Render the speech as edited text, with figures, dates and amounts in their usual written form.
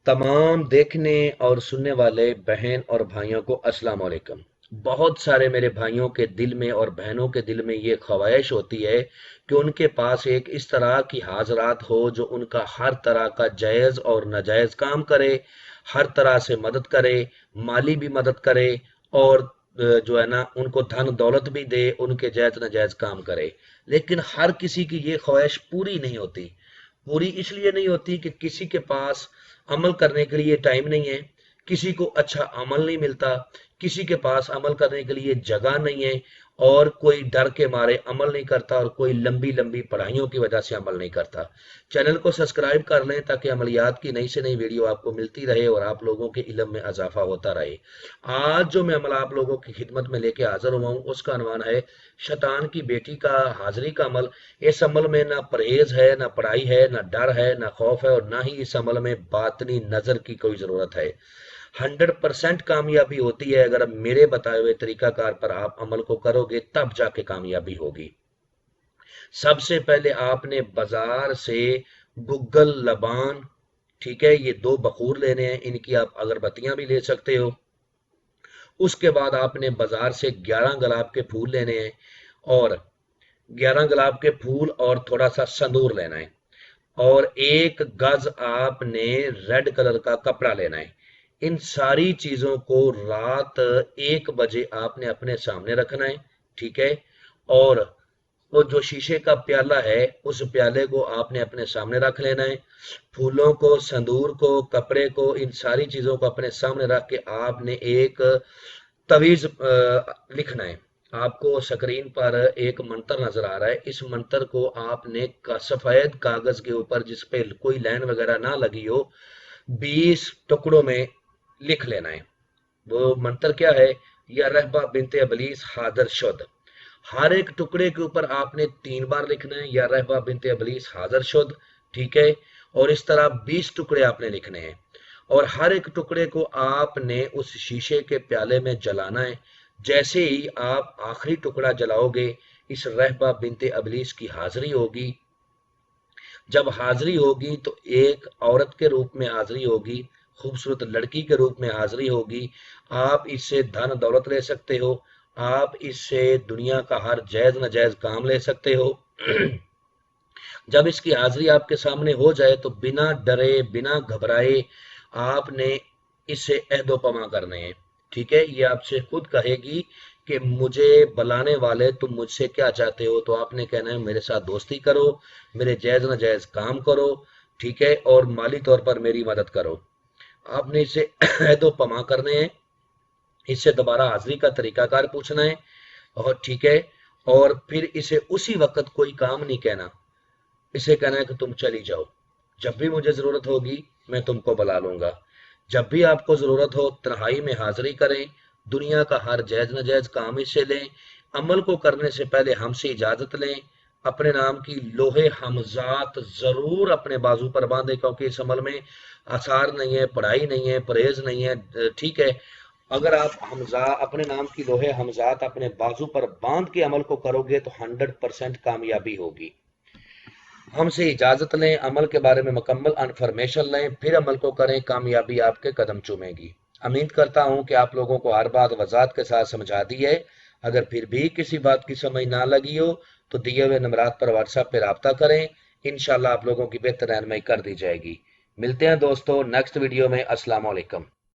तमाम देखने और सुनने वाले बहन और भाइयों को अस्सलाम वालेकुम। बहुत सारे मेरे भाइयों के दिल में और बहनों के दिल में ये ख्वाहिश होती है कि उनके पास एक इस तरह की हाजरात हो जो उनका हर तरह का जायज़ और नाजायज़ काम करे, हर तरह से मदद करे, माली भी मदद करे और जो है ना उनको धन दौलत भी दे, उनके जायज़ नाजायज़ काम करे। लेकिन हर किसी की ये ख्वाहिश पूरी नहीं होती। पूरी इसलिए नहीं होती कि किसी के पास अमल करने के लिए टाइम नहीं है, किसी को अच्छा अमल नहीं मिलता, किसी के पास अमल करने के लिए जगह नहीं है, और कोई डर के मारे अमल नहीं करता और कोई लंबी लंबी पढ़ाइयों की वजह से अमल नहीं करता। चैनल को सब्सक्राइब कर लें ताकि अमलियात की नई से नई वीडियो आपको मिलती रहे और आप लोगों के इल्म में इजाफा होता रहे। आज जो मैं अमल आप लोगों की खिदमत में लेके हाजिर हुआ हूँ उसका अनवान है शैतान की बेटी का हाजिरी का अमल। इस अमल में ना परहेज है, ना पढ़ाई है, ना डर है, ना खौफ है, और ना ही इस अमल में बातनी नजर की कोई जरूरत है। 100% कामयाबी होती है अगर मेरे बताए हुए तरीकाकार पर आप अमल को करोगे, तब जाके कामयाबी होगी। सबसे पहले आपने बाजार से गुग्गल लबान, ठीक है, ये दो बखूर लेने हैं, इनकी आप अगरबत्तियां भी ले सकते हो। उसके बाद आपने बाजार से 11 गुलाब के फूल लेने हैं, और 11 गुलाब के फूल और थोड़ा सा संदूर लेना है, और 1 गज आपने रेड कलर का कपड़ा लेना है। इन सारी चीजों को रात 1 बजे आपने अपने सामने रखना है, ठीक है। और वो जो शीशे का प्याला है उस प्याले को आपने अपने सामने रख लेना है। फूलों को, संदूर को, कपड़े को, इन सारी चीजों को अपने सामने रख के आपने एक तवीज लिखना है। आपको स्क्रीन पर एक मंत्र नजर आ रहा है, इस मंत्र को आपने सफेद कागज के ऊपर जिस पे कोई लाइन वगैरह ना लगी हो 20 टुकड़ों में लिख लेना है। वो मंत्र क्या है? या रहबा बिनते अबलीस हादर शुद। हर एक टुकड़े के ऊपर आपने 3 बार लिखना है, या रहबा बिनते अबलीस हाजर शुद, ठीक है। और इस तरह 20 टुकड़े आपने लिखने हैं, और हर एक टुकड़े को आपने उस शीशे के प्याले में जलाना है। जैसे ही आप आखिरी टुकड़ा जलाओगे, इस रहबा बिनते अबलीस की हाजिरी होगी। जब हाजिरी होगी तो एक औरत के रूप में हाजिरी होगी, खूबसूरत लड़की के रूप में हाजिरी होगी। आप इससे धन दौलत ले सकते हो, आप इससे दुनिया का हर जायज नाजायज काम ले सकते हो। जब इसकी हाजिरी आपके सामने हो जाए तो बिना डरे, बिना घबराए आपने इससे अहदोपमा करने हैं, ठीक है। ये आपसे खुद कहेगी कि मुझे बुलाने वाले तुम मुझसे क्या चाहते हो, तो आपने कहना है मेरे साथ दोस्ती करो, मेरे जायज नाजायज काम करो, ठीक है, और माली तौर पर मेरी मदद करो। आपने इसे अहदोपमा करने हैं, इससे दोबारा हाजिरी का तरीकाकार पूछना है, और ठीक है। और फिर इसे उसी वक्त कोई काम नहीं कहना, इसे कहना है कि तुम चली जाओ, जब भी मुझे जरूरत होगी मैं तुमको बुला लूंगा। जब भी आपको जरूरत हो तन्हाई में हाजिरी करें, दुनिया का हर जायज नाजायज काम इससे लें। अमल को करने से पहले हमसे इजाजत लें। अपने नाम की लोहे हमजात जरूर अपने बाजू पर बांधे, क्योंकि इस अमल में आसार नहीं है, पढ़ाई नहीं है, परहेज नहीं है, ठीक है। अगर आप हमजा अपने नाम की लोहे हमजात अपने बाजू पर बांध के अमल को करोगे तो 100% कामयाबी होगी। हमसे इजाजत लें, अमल के बारे में मुकम्मल इन्फॉर्मेशन लें, फिर अमल को करें, कामयाबी आपके कदम चूमेगी। उम्मीद करता हूं कि आप लोगों को हर बात वजाहत के साथ समझा दी है। अगर फिर भी किसी बात की समझ ना लगी हो तो दिए हुए नंबरात पर व्हाट्सएप पर रब्ता करें, इंशाल्लाह आप लोगों की बेहतर रहनुमाई कर दी जाएगी। मिलते हैं दोस्तों नेक्स्ट वीडियो में। अस्सलाम वालेकुम।